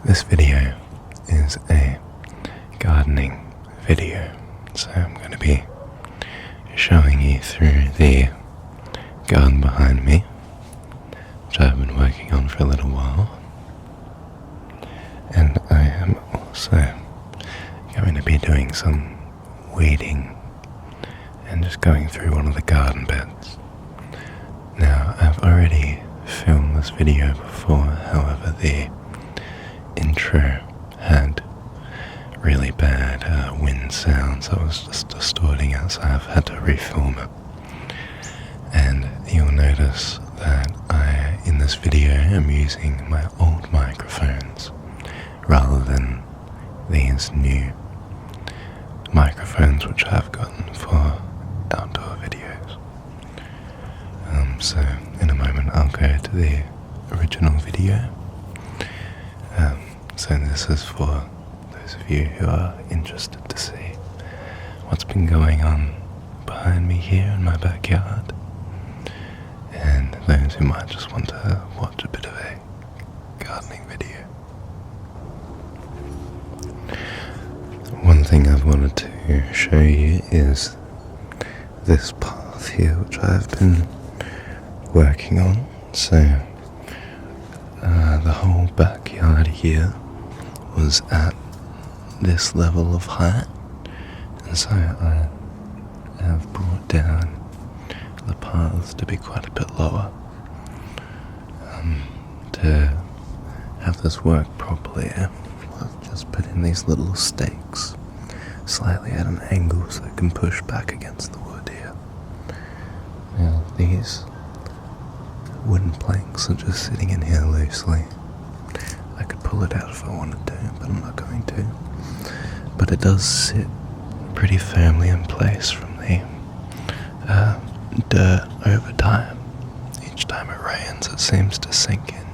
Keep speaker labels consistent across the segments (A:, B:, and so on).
A: This video is a gardening video, so I'm going to be showing you through the garden behind me, which I've been working on for a little while, and I am also going to be doing some weeding and just going through one of the garden beds. Now, I've already filmed this video before, however the intro had really bad wind sounds. I was just distorting it, so I've had to refilm it. And you'll notice that in this video, am using my old microphones rather than these new microphones which I've gotten for outdoor videos. So in a moment I'll go to the original video. So this is for those of you who are interested to see what's been going on behind me here in my backyard, and those who might just want to watch a bit of a gardening video. One thing I've wanted to show you is this path here which I've been working on. So the whole backyard here was at this level of height, and so I have brought down the paths to be quite a bit lower to have this work properly. I've just put in these little stakes slightly at an angle so it can push back against the wood here. Now these wooden planks are just sitting in here loosely. I could pull it out if I wanted to, but I'm not going to. But it does sit pretty firmly in place from the dirt over time. Each time it rains it seems to sink in.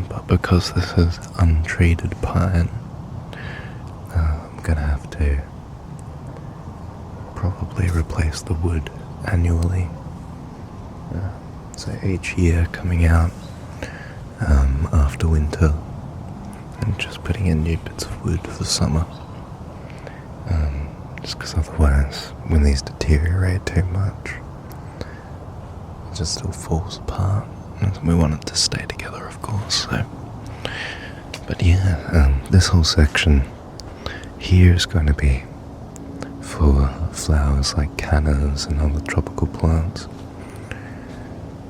A: But because this is untreated pine, I'm going to have to probably replace the wood annually. So each year coming out after winter and just putting in new bits of wood for summer, just because otherwise when these deteriorate too much it just still falls apart, and we want it to stay together, of course. So, but yeah, this whole section here is going to be for flowers like cannas and other tropical plants.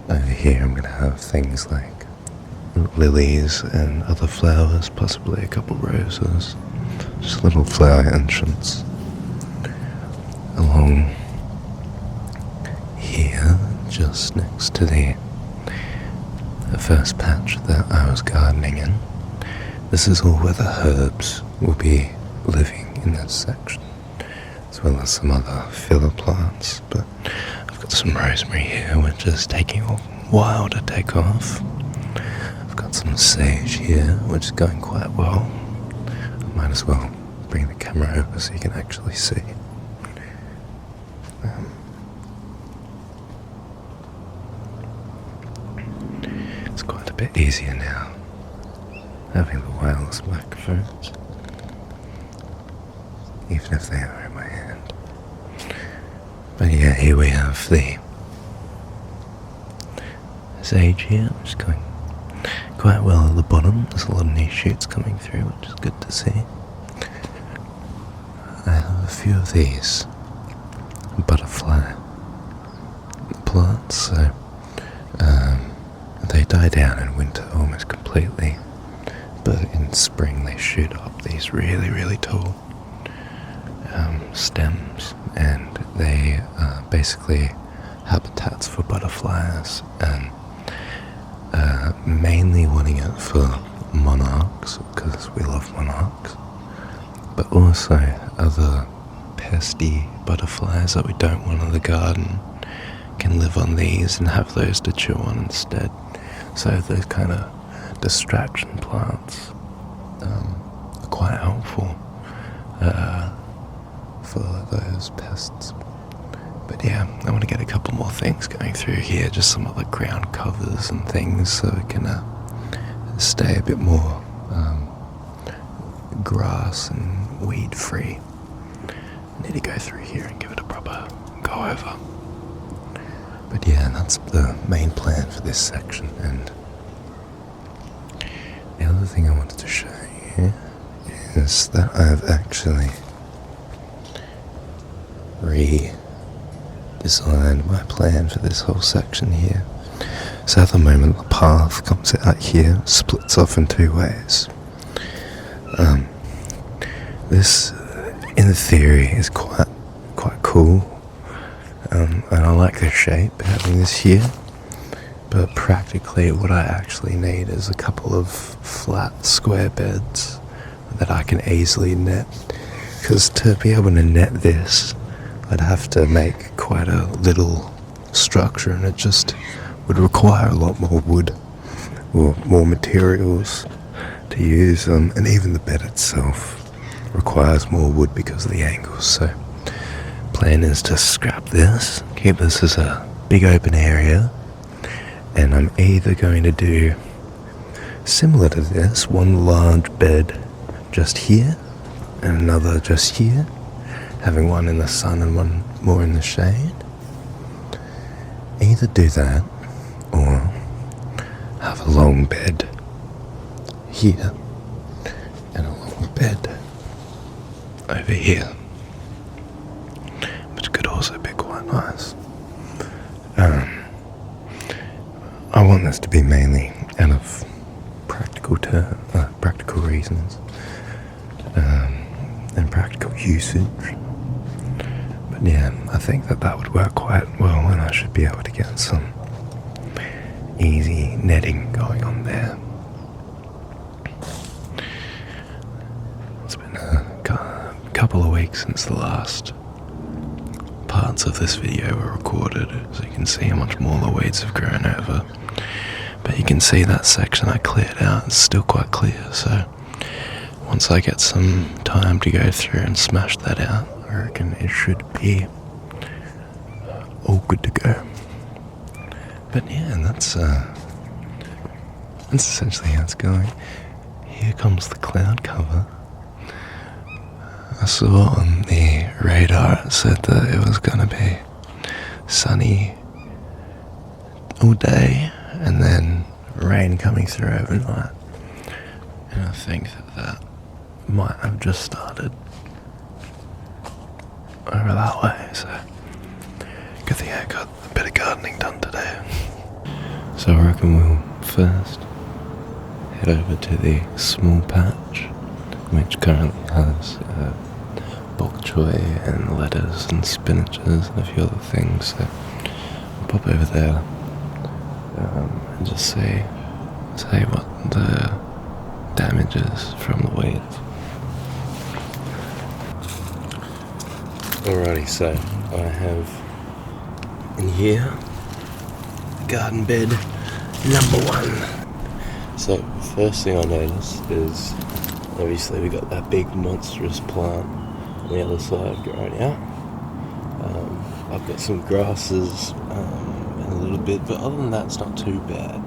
A: Over here I'm going to have things like lilies and other flowers, possibly a couple roses, just a little flower entrance. Along here, just next to the first patch that I was gardening in, this is all where the herbs will be living in this section, as well as some other filler plants. But I've got some rosemary here which is taking a while to take off. I've got some sage here which is going quite well. I might as well bring the camera over so you can actually see. It's quite a bit easier now having the wireless microphones, even if they are in my hand. But yeah, here we have the sage here, which is going quite well at the bottom. There's a lot of new shoots coming through, which is good to see. I have a few of these butterfly plants, so they die down in winter almost completely, but in spring they shoot up these really, really tall stems, and they are basically habitats for butterflies, and mainly wanting it for monarchs, because we love monarchs, but also other pesty butterflies that we don't want in the garden can live on these and have those to chew on instead. So those kind of distraction plants are quite helpful for those pests. But yeah, I want to get a couple more things going through here, just some other ground covers and things, so we can stay a bit more grass and weed free. I need to go through here and give it a proper go over. But yeah, that's the main plan for this section. And the other thing I wanted to show you is that I've actually redesigned my plan for this whole section here. So at the moment the path comes out here, splits off in two ways. This, in theory, is quite cool, and I like the shape having this here. But practically, what I actually need is a couple of flat square beds that I can easily net. Because to be able to net this, I'd have to make quite a little structure, and it just would require a lot more wood or more materials to use, and even the bed itself requires more wood because of the angles. So plan is to scrap this, keep this as a big open area, and I'm either going to do similar to this, one large bed just here and another just here, having one in the sun and one more in the shade. Either do that or have a long bed here and a long bed over here, which could also be quite nice. I want this to be mainly out of practical reasons and practical usage. But yeah, I think that would work quite well, and I should be able to get some easy netting going on there. It's been a couple of weeks since the last parts of this video were recorded, so you can see how much more the weeds have grown over. But you can see that section I cleared out is still quite clear, so once I get some time to go through and smash that out, I reckon it should be all good to go. But yeah, that's essentially how it's going. Here comes the cloud cover. I saw on the radar it said that it was going to be sunny all day and then rain coming through overnight. And I think that might have just started over that way, so good thing I got a bit of gardening done today. So I reckon we'll first head over to the small patch, which currently has bok choy and lettuce and spinaches and a few other things. So we'll pop over there and just say what the damage is from the weeds. Alrighty, so I have in here garden bed number 1. So first thing I noticed is obviously we got that big monstrous plant on the other side growing out. I've got some grasses and a little bit, but other than that it's not too bad.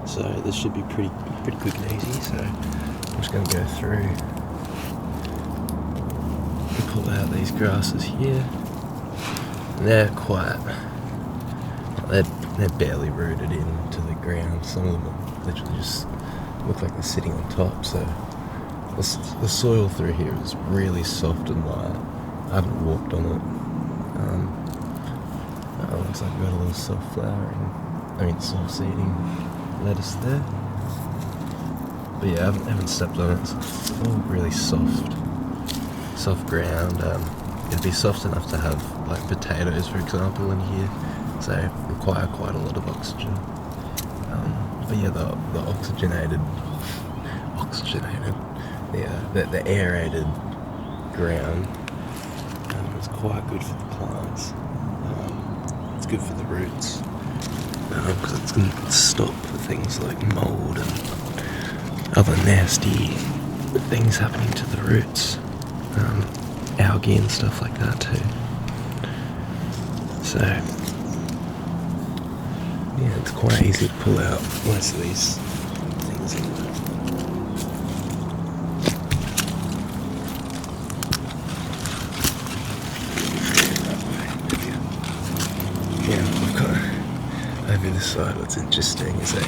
A: So this should be pretty quick and easy. So I'm just going to go through and pull out these grasses here. And they're barely rooted into the ground. Some of them are literally just look like they're sitting on top. So the soil through here is really soft and light. I haven't walked on it. Looks like we've got a little soft soft seeding lettuce there. But yeah, I haven't stepped on it. It's all really soft ground. It'd be soft enough to have like potatoes, for example, in here. So require quite a lot of oxygen. But yeah, the the aerated ground is quite good for the plants. It's good for the roots because it's going to stop things like mold and other nasty things happening to the roots, algae and stuff like that too. So yeah, it's quite easy to pull out most of these things in there.
B: over this side, what's interesting is a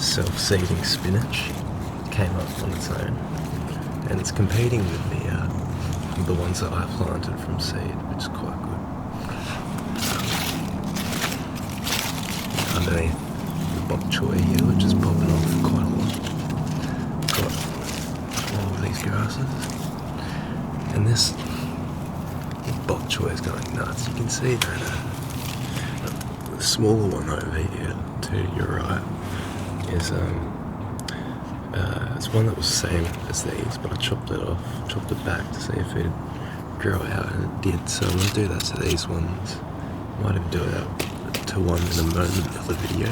B: self-seeding spinach came up on its own, and it's competing with the ones that I planted from seed, which is quite good. Underneath the bok choy here, which is popping off quite a lot. Got all of these grasses, and this bok choy is going nuts. You can see that the smaller one over here to your right is it's one that was the same as these, but I chopped it back to see if it'd grow out, and it did. So I'm gonna do that to these ones. Might even do that to one in a moment of the video.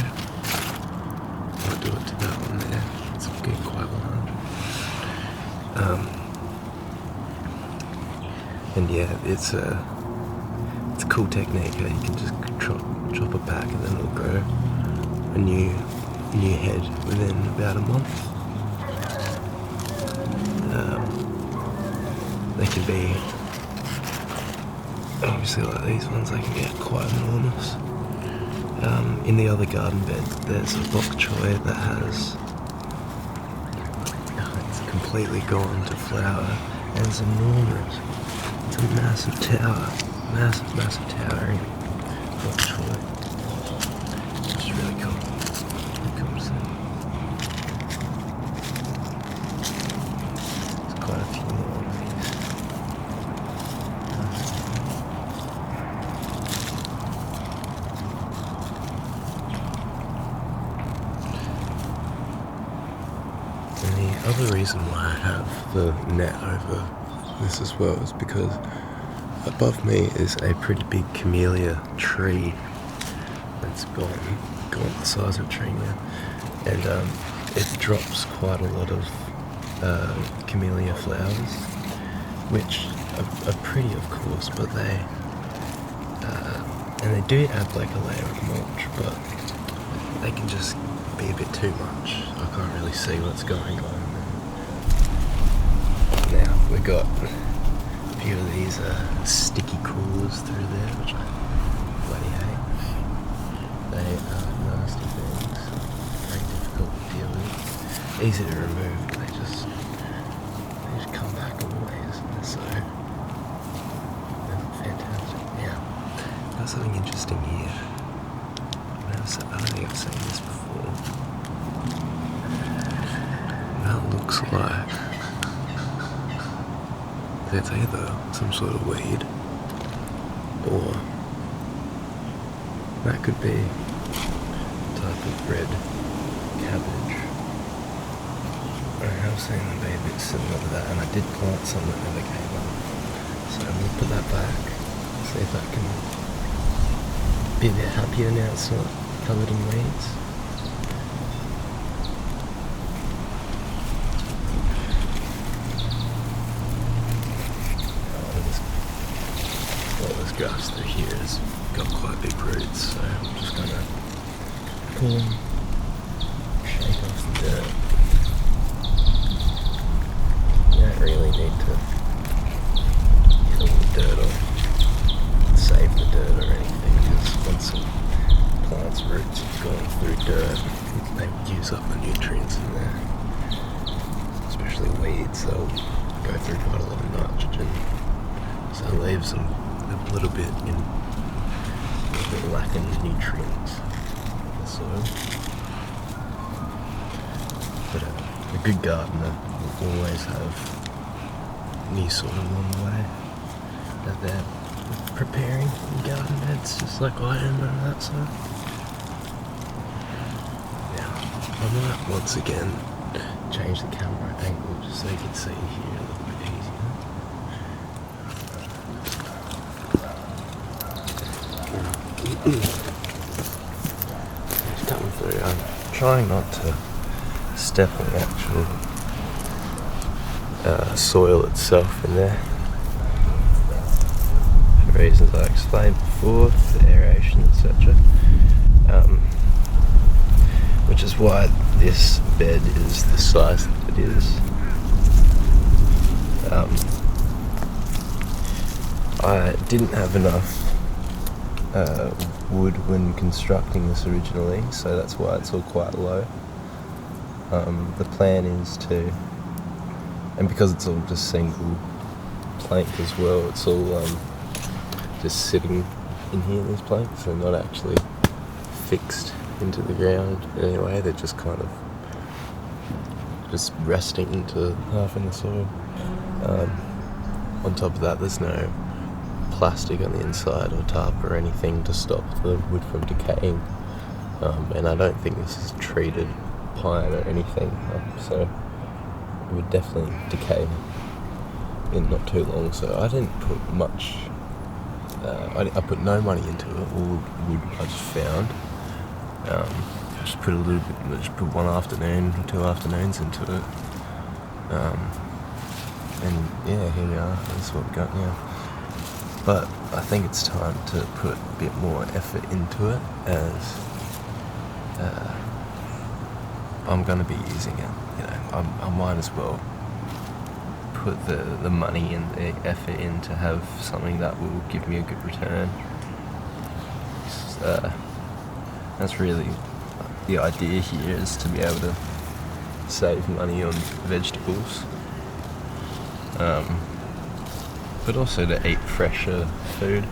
B: Might do it to that one there. It's getting quite large. And yeah, it's a cool technique. You can just chop it back, and then it'll grow a new head within about a month. They can be, obviously like these ones, they can get quite enormous. In the other garden bed, there's a bok choy that has, it's completely gone to flower, and it's enormous. It's a massive tower, massive towering bok choy. It's really cool. Really cool to see. There's quite a few more of these. And the other reason why I have the net over this as well is because above me is a pretty big camellia tree that's gone the size of a tree now, and it drops quite a lot of camellia flowers, which are pretty, of course, but they do add like a layer of mulch, but they can just be a bit too much. I can't really see what's going on. Now we've got a few of these sticky crawlers through there, which I bloody hate. They are nasty things, very difficult to deal with, easy to remove, but they just come back always, and they're so fantastic. Now, got something interesting here. I don't think I've seen this before. That looks like it's either some sort of weed, or that could be a type of red cabbage. I have seen them be a bit similar to that, and I did plant some that never came up. So I'm going to put that back, see if that can be a bit happier now it's not covered in weeds. This grass through here has got quite big roots, so I'm just going to pull them, shake off the dirt. You don't really need to get all the dirt off, save the dirt or anything, because once the plant's roots have gone through dirt, they use up the nutrients in there. Especially weeds, they'll go through quite a lot of nitrogen, so it leaves them a little bit lacking nutrients in the soil. But a good gardener will always have new soil along the way that they're preparing garden beds, just like I am on that side. Now, I might once again change the camera angle just so you can see here a little bit easier. Just coming through. I'm trying not to step on the actual soil itself in there, for reasons I explained before, the aeration, etc. Which is why this bed is the size that it is. I didn't have enough wood when constructing this originally, so that's why it's all quite low. The plan is to, and because it's all just single plank as well, it's all just sitting in here, these planks, they're not actually fixed into the ground in any way, they're just kind of just resting into half in the soil. On top of that, there's no plastic on the inside or tarp or anything to stop the wood from decaying, and I don't think this is treated pine or anything, so it would definitely decay in not too long. So I didn't put much, I put no money into it, all wood I just found. I just put a little bit, just put one afternoon or 2 afternoons into it, and yeah, here we are, that's what we've got now. But I think it's time to put a bit more effort into it, as I'm going to be using it. You know, I might as well put the money and the effort in to have something that will give me a good return. That's really the idea here, is to be able to save money on vegetables, but also to eat fresher food,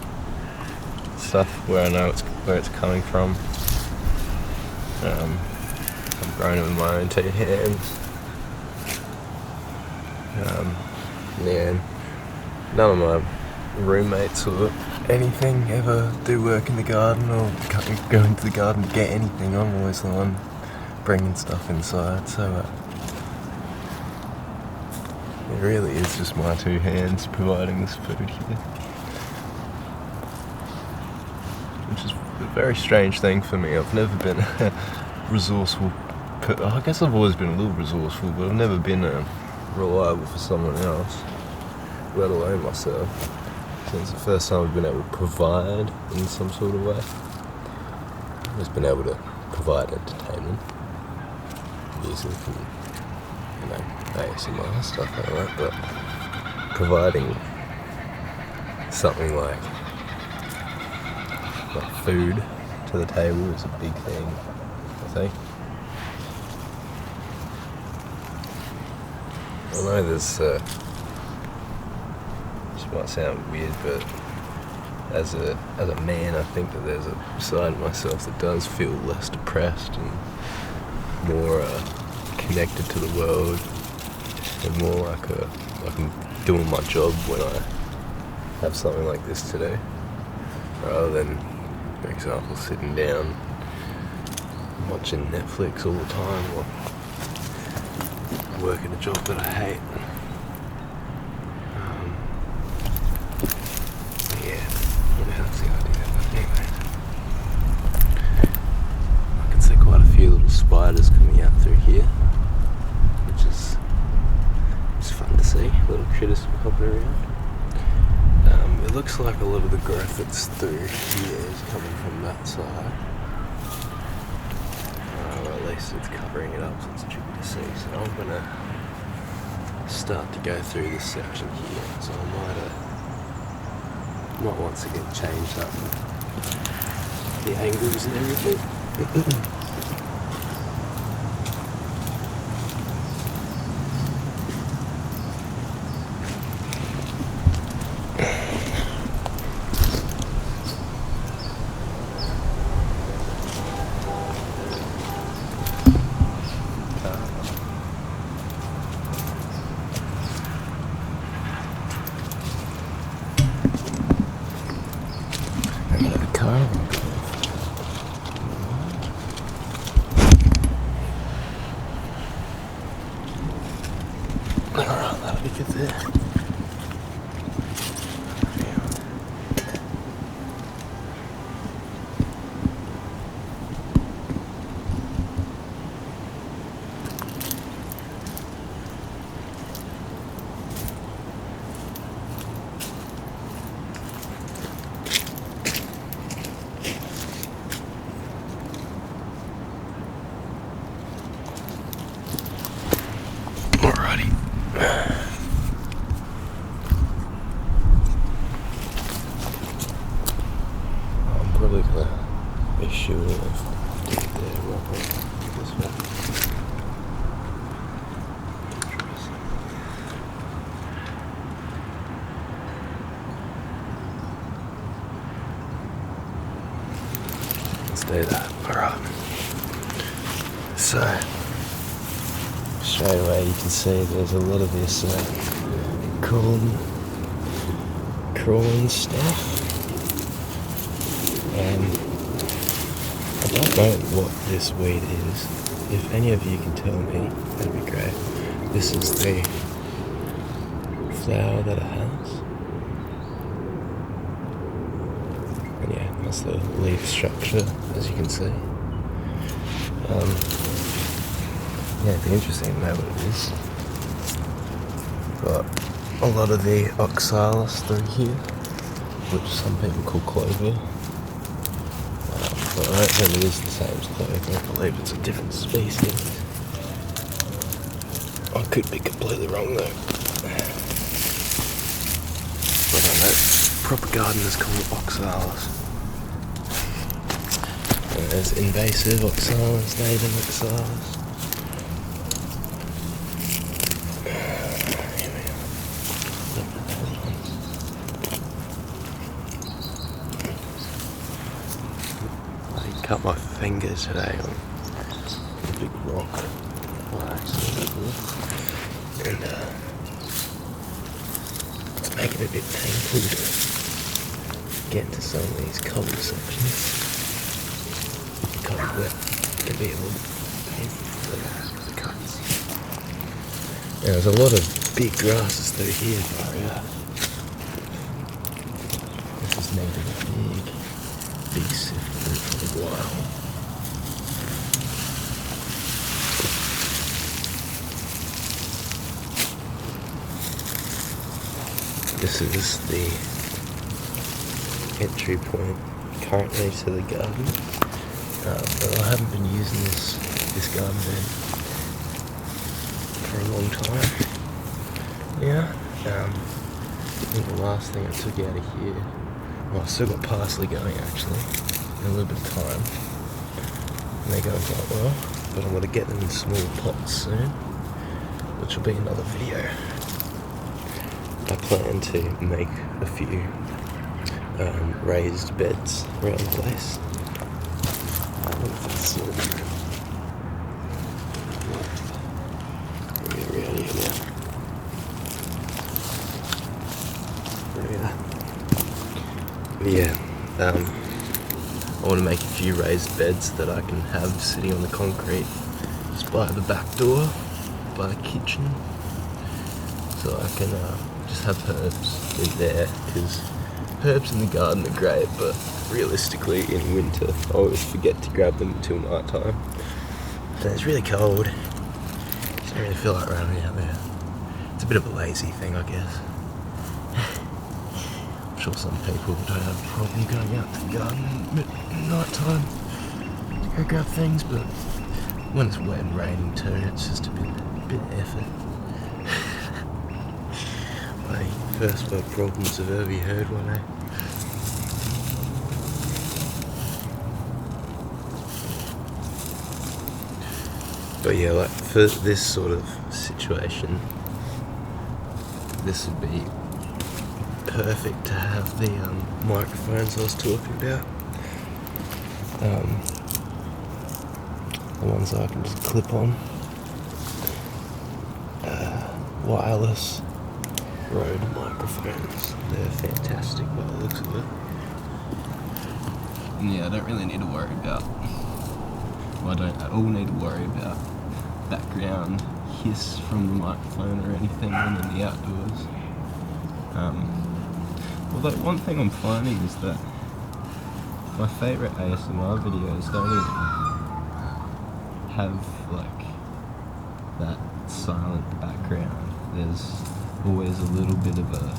B: stuff where I know where it's coming from. I've grown it with my own 2 hands. Yeah, none of my roommates or anything ever do work in the garden or go into the garden to get anything. I'm always the one bringing stuff inside, so it really is just my 2 hands providing this food here, which is a very strange thing for me. I've never been resourceful. I guess I've always been a little resourceful, but I've never been reliable for someone else, let alone myself. Since the first time I've been able to provide in some sort of way, I've just been able to provide entertainment, music, and, you know, ASMR stuff like that, but providing something like food to the table is a big thing, I think. I know this might sound weird, but as a man, I think that there's a side of myself that does feel less depressed and more connected to the world, and more like I'm doing my job when I have something like this to do, rather than, for example, sitting down watching Netflix all the time or working a job that I hate. Yeah, that's the idea. But anyway, I can see quite a few little spiders coming out through here, which is fun to see. Little critters hopping around. It looks like a lot of the growth that's through here is coming from that side. Or at least it's covering it up, so it's tricky to see. So I'm gonna start to go through this section here. So I might once again change up the angles and everything. Alright, that'll be good there. Alrighty. probably should have did it there right this way. Let's do that. Alright. So, straight away you can see there's a lot of this crawling stuff. I don't know what this weed is. If any of you can tell me, that'd be great. This is the flower that it has. And yeah, that's the leaf structure, as you can see. Yeah, it'd be interesting to know what it is. Got a lot of the oxalis through here, which some people call clover. But I don't think it is the same as clover. I believe it's a different species. I could be completely wrong though. But I know proper gardeners call it oxalis. And there's invasive oxalis, native oxalis. Cut my finger today on a big rock by accident, and it's making it a bit painful to get into some of these cold sections. Kind of wet, it can be a little painful for the cuts. Yeah, there's a lot of big grasses through here, but this is needed a big sift for a while. This is the entry point currently to the garden, but I haven't been using this garden bed for a long time. Yeah, I think the last thing I took out of here. Well, I've still got parsley going actually, in a little bit of time. And they're going quite well, but I'm going to get them in small pots soon, which will be another video. I plan to make a few raised beds around the place. Around here now. Yeah, I want to make a few raised beds that I can have sitting on the concrete just by the back door, by the kitchen, so I can just have herbs in there, because herbs in the garden are great, but realistically in winter I always forget to grab them until night time. So it's really cold, just don't really feel like running out there. It's a bit of a lazy thing, I guess. I'm sure some people don't have a problem going out to the garden at night time to go grab things, but when it's wet and raining too, it's just a bit of effort. Like, first world problems I've ever heard one, eh? But yeah, like for this sort of situation, this would be perfect to have the microphones I was talking about. The ones I can just clip on. Wireless Rode microphones. They're fantastic by the looks of it. And yeah, I don't really need to worry about, well, I don't at all need to worry about background hiss from the microphone or anything when in the outdoors. Although one thing I'm finding is that my favourite ASMR videos don't even have like that silent background. There's always a little bit of a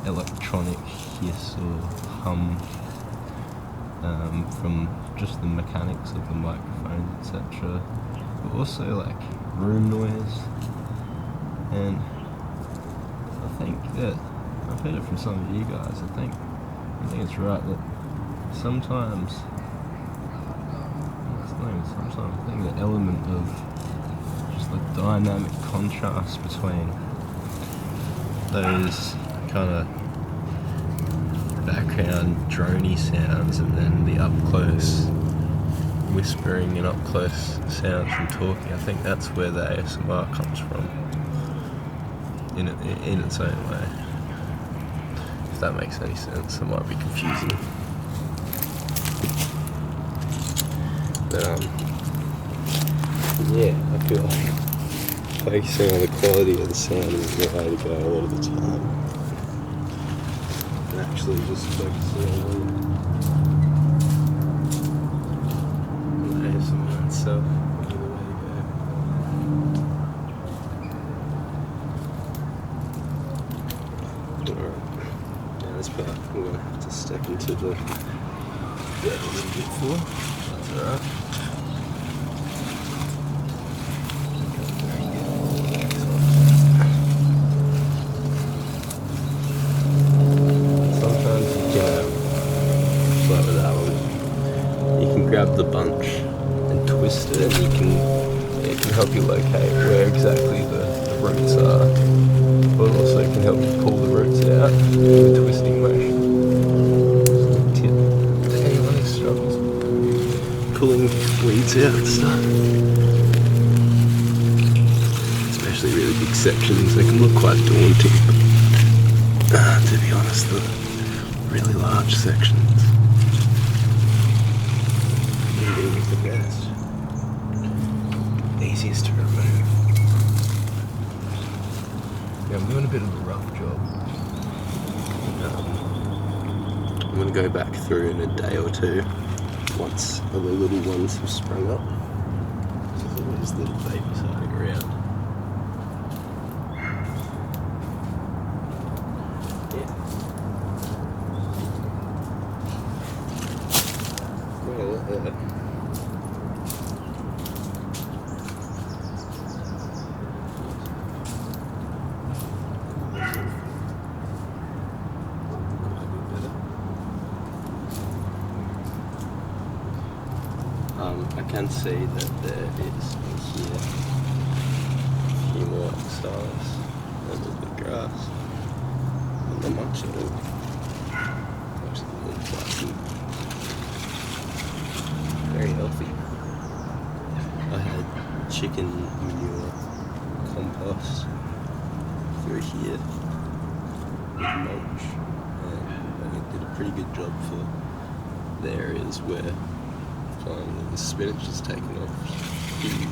B: electronic hiss or hum from just the mechanics of the microphones, etc. But also like room noise, and I think that I've heard it from some of you guys. I think it's right that sometimes from something, the element of just the dynamic contrast between those kind of background droney sounds and then the up close whispering and up close sounds from talking. I think that's where the ASMR comes from in its own way. If that makes any sense, it might be confusing. But yeah, I feel like focusing on the quality of the sound is the way to go a lot of the time. And actually just focusing on the ASMR itself will be the way to go. Alright, now this part I'm going to have to step into the bed a little bit for. That's alright. Grab the bunch and twist it, and it can help you locate where exactly the roots are, but also it can help you pull the roots out with a twisting motion. Just a tip to anyone who struggles pulling weeds out and stuff. Especially really big sections, they can look quite daunting, but to be honest, the really large sections is the best. Easiest to remove. Yeah, I'm doing a bit of a rough job. I'm going to go back through in a day or two once the little ones have sprung up. So there's always little babies hiding around. Yeah. Well, I can see that there is in here a few more stars, a little bit of grass, and not much at all. Most of them look like very healthy. I had chicken manure compost through here with mulch, and I think it did a pretty good job for the areas where the spinach is taken off. Huge.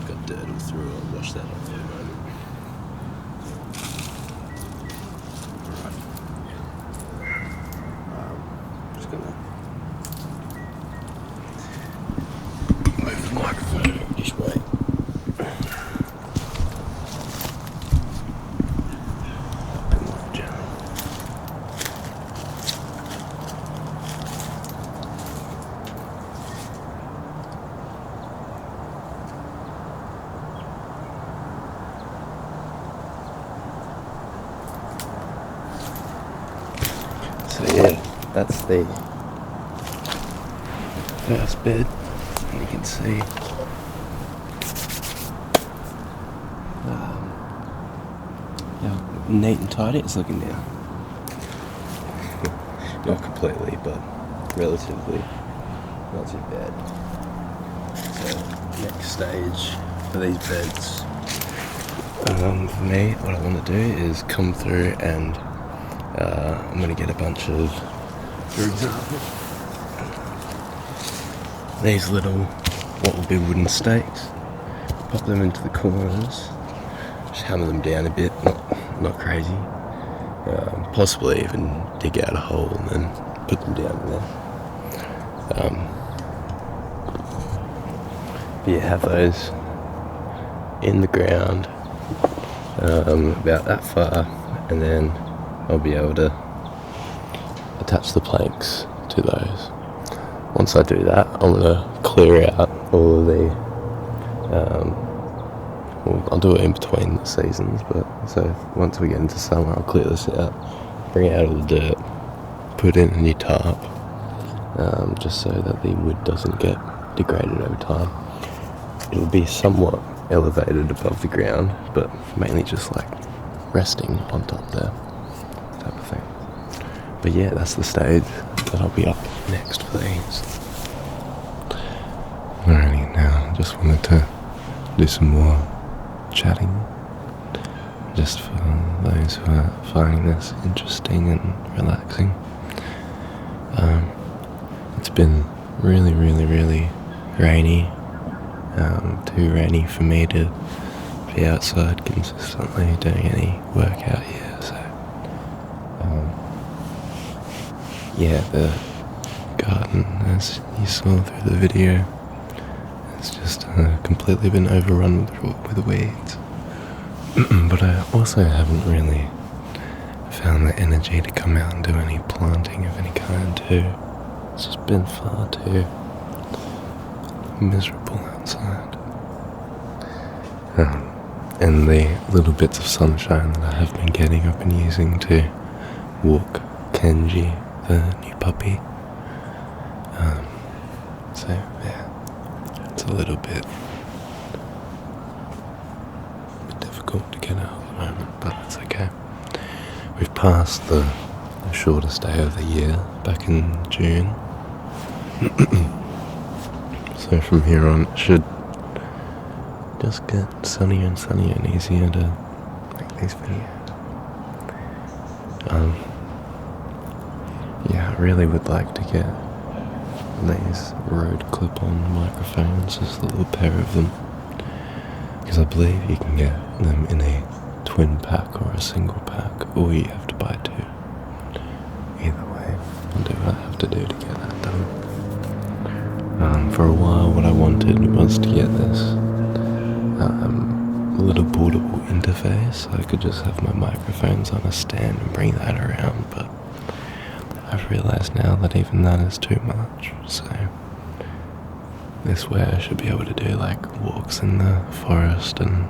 B: Got dirt all through it. I'll wash that off in a moment. Alright. Just gonna move the microphone this way. So yeah, that's the first bed, and you can see how neat and tidy it's looking now. Not completely, but relatively not too bad. So next stage for these beds, for me, what I want to do is come through and I'm going to get a bunch of, for example, these little, what will be wooden stakes, pop them into the corners, just hammer them down a bit, not crazy, possibly even dig out a hole and then put them down in there. But you have those in the ground about that far, and then I'll be able to attach the planks to those. Once I do that, I'm going to clear out all of the, I'll do it in between the seasons, but so once we get into summer, I'll clear this out, bring out all the dirt, put in a new tarp, just so that the wood doesn't get degraded over time. It'll be somewhat elevated above the ground, but mainly just like resting on top there, type of thing. But yeah, that's the stage that I'll be up next for these.
A: Alrighty, now just wanted to do some more chatting, just for those who are finding this interesting and relaxing. It's been really, really, really rainy, too rainy for me to be outside consistently doing any work out here, so yeah, the garden, as you saw through the video, has just completely been overrun with weeds. But I also haven't really found the energy to come out and do any planting of any kind too. It's just been far too miserable outside. And the little bits of sunshine that I have been getting, I've been using to walk Kenji, the new puppy. So yeah, it's a little bit difficult to get out at the moment, but it's okay. We've passed the shortest day of the year back in June. So from here on it should just get sunnier and sunnier and easier to make these videos. Yeah, I really would like to get these Rode clip-on microphones, just a little pair of them, because I believe you can get them in a twin pack or a single pack, or you have to buy two. Either way, I'll do what I have to do to get that done. For a while what I wanted was to get this little portable interface, so I could just have my microphones on a stand and bring that around, but I've realised now that even that is too much, so this way I should be able to do like walks in the forest and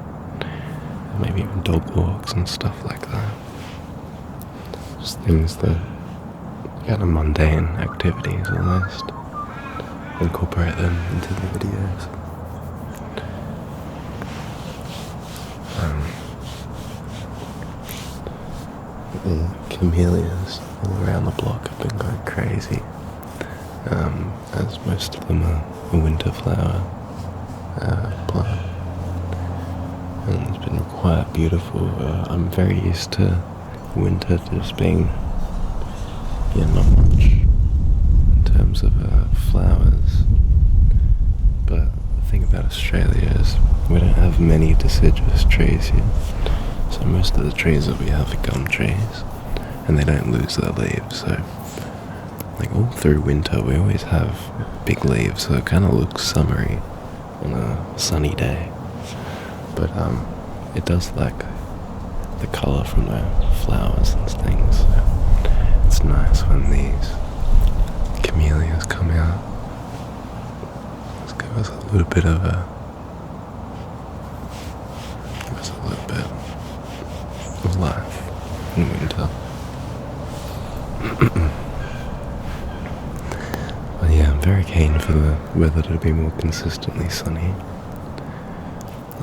A: maybe even dog walks and stuff like that. Just things that kind of mundane activities almost. Incorporate them into the videos. The camellias all around the block have been going crazy, as most of them are a winter flower plant, and it's been quite beautiful. I'm very used to winter just being not much in terms of flowers, but the thing about Australia is we don't have many deciduous trees here. So most of the trees that we have are gum trees, and they don't lose their leaves, so like all through winter we always have big leaves, so it kind of looks summery on a sunny day, but it does lack the colour from the flowers and things, so it's nice when these camellias come out. Let's give us a little bit of life in winter. But yeah, I'm very keen for the weather to be more consistently sunny.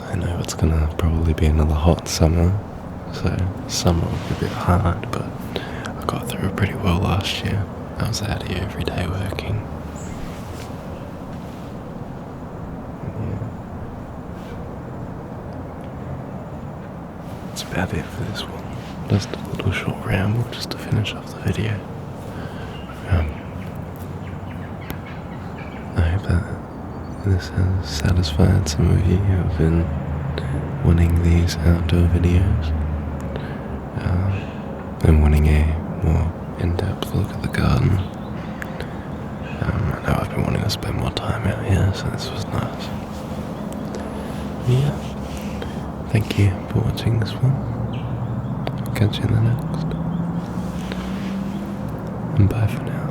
A: I know it's gonna probably be another hot summer, so summer will be a bit hard, but I got through it pretty well last year. I was out here every day working. That's about it for this one. Just a little short ramble just to finish off the video. I hope that this has satisfied some of you who have been wanting these outdoor videos, and wanting a more in-depth look at the garden. I know I've been wanting to spend more time out here, so this was nice. Yeah. Thank you for watching this one. I'll catch you in the next. And bye for now.